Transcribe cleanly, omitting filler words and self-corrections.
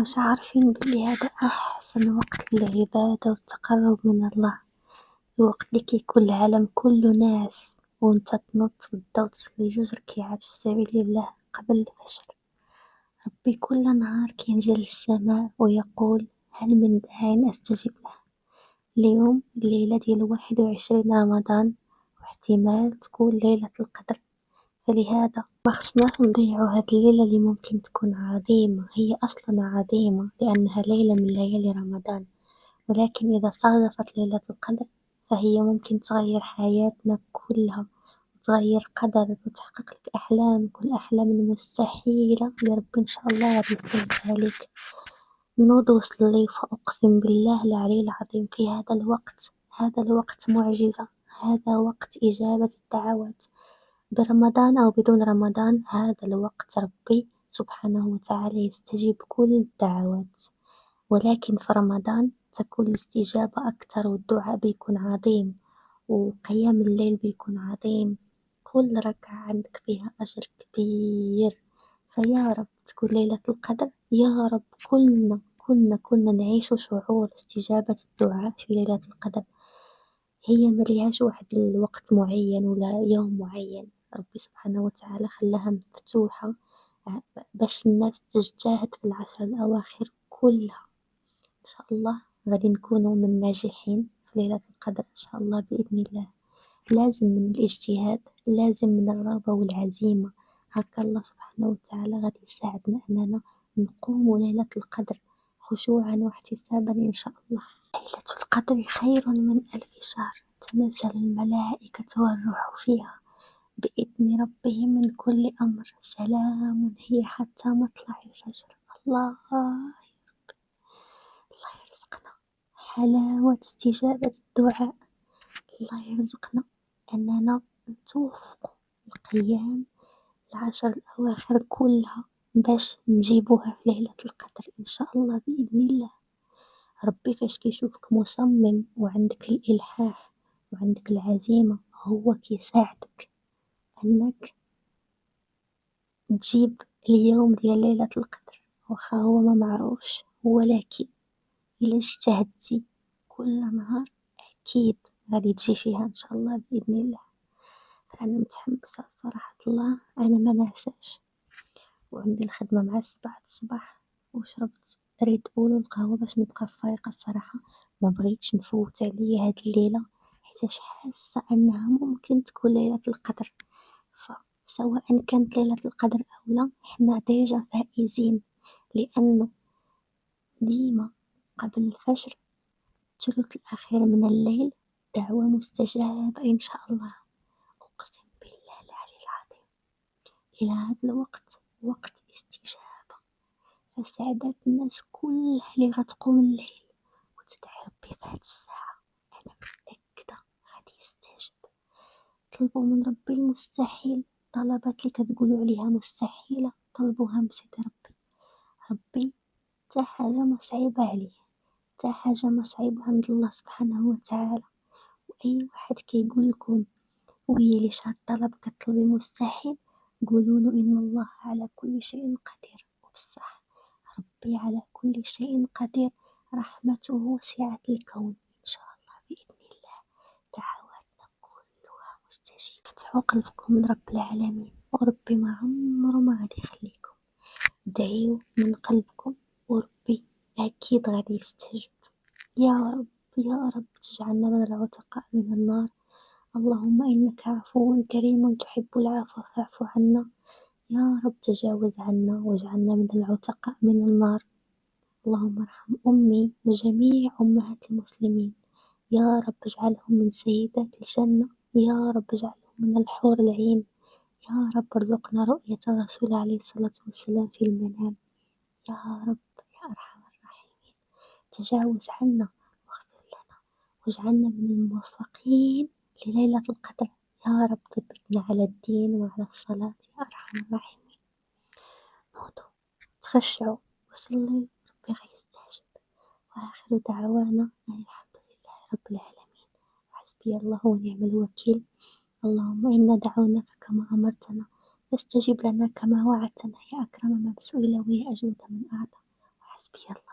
مش عارفين بلي هذا أحسن وقت للعبادة والتقرب من الله، الوقت اللي كيكون العالم كلو ناعس وانت تنوض تبدا وتصلي 2 ركيعات في سبيل الله قبل الفجر. ربي كل نهار كينزل للسماء ويقول هل من داع أستجب له. اليوم الليلة ديال 21 رمضان واحتمال تكون ليلة القدر، فلهذا ما خصناش نضيعو هاد الليلة اللي ممكن تكون عظيمة، هي أصلا عظيمة لأنها ليلة من ليالي رمضان، ولكن إذا صادفت ليلة القدر فهي ممكن تغير حياتنا كلها وتغير قدرك وتحقق لك أحلامك والأحلام المستحيلة اللي ربي إن شاء الله غادي يسهلها عليك. نوض وصلي فأقسم بالله العلي العظيم في هذا الوقت، هذا الوقت معجزة، هذا وقت إجابة الدعوات، برمضان أو بدون رمضان هذا الوقت ربي سبحانه وتعالى يستجيب كل الدعوات، ولكن في رمضان تكون الاستجابة أكثر والدعاء بيكون عظيم وقيام الليل بيكون عظيم، كل ركعة عندك فيها أجر كبير. فيا رب تكون ليلة القدر، يا رب كلنا نعيش شعور استجابة الدعاء في ليلة القدر. هي ملهاش واحد الوقت معين ولا يوم معين، ربي سبحانه وتعالى خلاها مفتوحة باش الناس تجتهد في العشر الأواخر كلها. إن شاء الله غادي نكونوا من الناجحين في ليلة القدر إن شاء الله بإذن الله. لازم من الاجتهاد، لازم من الرغبة والعزيمة، هكا الله سبحانه وتعالى غادي يساعدنا أننا نقوم ليلة القدر خشوعا واحتسابا إن شاء الله. ليلة القدر خير من 1000 شهر، تنزل الملائكة والروح فيها بإذن ربهم من كل أمر، سلام هي حتى مطلع الفجر. الله يرزقنا حلاوة استجابة الدعاء، الله يرزقنا أننا نتوفق القيام العشر الأواخر كلها باش نجيبوها في ليلة القدر إن شاء الله بإذن الله. ربي فاش كيشوفك مصمم وعندك الإلحاح وعندك العزيمة هو كيساعدك أنك تجيب اليوم ديال ليلة القدر، واخا هو ما معروفش، ولكن إلا اجتهدتي كل نهار أكيد غادي تجي فيها إن شاء الله بإذن الله. فأنا متحمسة صراحة الله، أنا ما نعساش وعندي الخدمة مع 7 الصباح وشربت ريد بول والقهوة باش نبقى فايقة الصراحة، ما بغيتش نفوت عليا هاد الليلة حيتاش حاسة أنها ممكن تكون ليلة القدر، فسواء كانت ليلة القدر أو لا حنا ديجا فائزين، لأنه ديما قبل الفجر الثلث الأخير من الليل دعوة مستجابة إن شاء الله، أقسم بالله العلي العظيم. إلى هذا الوقت وقت استجابة، فسعادات الناس كلها اللي غتقوم الليل وتدعي ربي في هاد الساعة أنا متأكدة غادي يستجب. طلبوا من ربي المستحيل، طلبات اللي كتقولوا عليها مستحيلة طلبوها من سيدي ربي. ربي تا حاجة ما صعيبة عليه، تا حاجة ما صعيبة عند الله سبحانه وتعالى. وأي واحد كيقولكم ويليش هاد الطلب كطلبي مستحيل، قولوله إن الله على كل شيء قدير، وبصح ربي على كل شيء قدير، رحمته وسعت الكون إن شاء الله بإذن الله. دعواتنا كلها مستجيبة، فتحوا قلبكم من رب العالمين وربي ما عمره ما غادي يخليكم، دعيو من قلبكم وربي أكيد غادي يستجب. يا رب يا رب تجعلنا من العتقاء من النار. اللهم إنك عفو كريم تحب العفو فاعف عنا. يا رب تجاوز عنا واجعلنا من العتقاء من النار. اللهم ارحم أمي وجميع أمهات المسلمين، يا رب اجعلهم من سيدات الجنة، يا رب اجعلهم من الحور العين، يا رب ارزقنا رؤية الرسول عليه الصلاة والسلام في المنام. يا رب يا أرحم الراحمين تجاوز عنا واغفر لنا واجعلنا من الموفقين لليلة القدر، يا رب ثبتنا على الدين وعلى الصلاة يا أرحم الراحمين. نوضوا تخشعوا وصلوا ربي غيستجب، وآخر دعوانا أن الحمد لله رب العالمين، حسبي الله ونعم الوكيل. اللهم إنا دعوناك كما أمرتنا فاستجب لنا كما وعدتنا يا أكرم من سئل ويا أجود من أعطى. حسبي الله.